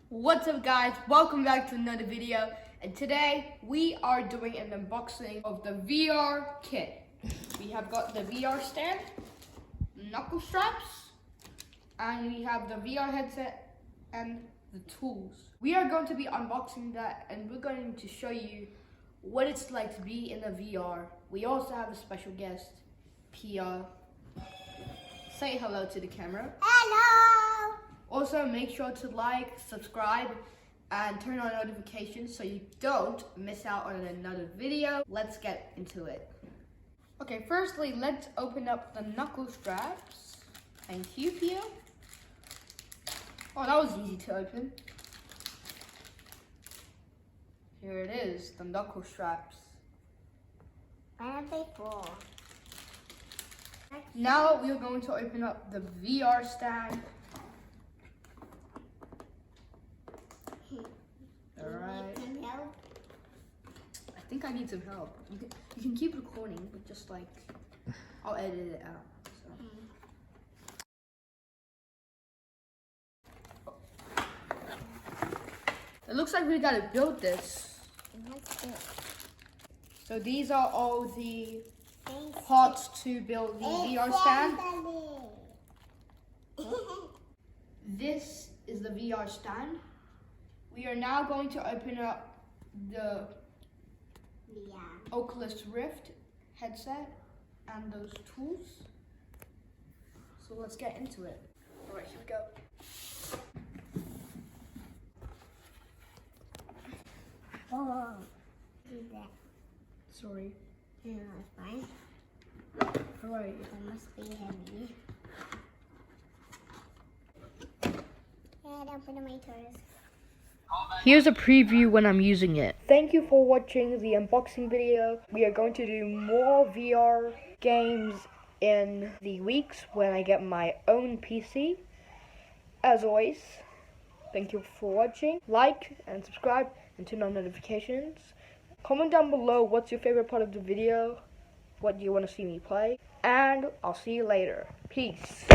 What's up guys, welcome back to another video, and today we are doing an unboxing of the VR kit. We have got the VR stand, knuckle straps, and we have the VR headset and the tools. We are going to be unboxing that, and we're going to show you what it's like to be in the VR. We also have a special guest, Pia. Say hello to the camera. Hello! Also, make sure to like, subscribe, and turn on notifications so you don't miss out on another video. Let's get into it. Okay, firstly, let's open up the knuckle straps. Thank you, Pia. Oh, that was easy to open. Here it is, the knuckle straps. What are they for? Now we are going to open up the VR stand. Alright. I think I need some help. You can keep recording, but just like, I'll edit it out. So. It looks like we gotta build this. So these are all the parts to build the VR stand. This is the VR stand. We are now going to open up the Oculus Rift headset and those tools. So let's get into it. All right, here we go. Oh, do that. Sorry. No, it's fine. All right. It must be heavy. Yeah, don't put on my toes. Here's a preview when I'm using it. Thank you for watching the unboxing video. We are going to do more VR games in the weeks when I get my own PC. As always, thank you for watching. Like and subscribe and turn on notifications. Comment down below what's your favorite part of the video. What do you want to see me play? And I'll see you later. Peace.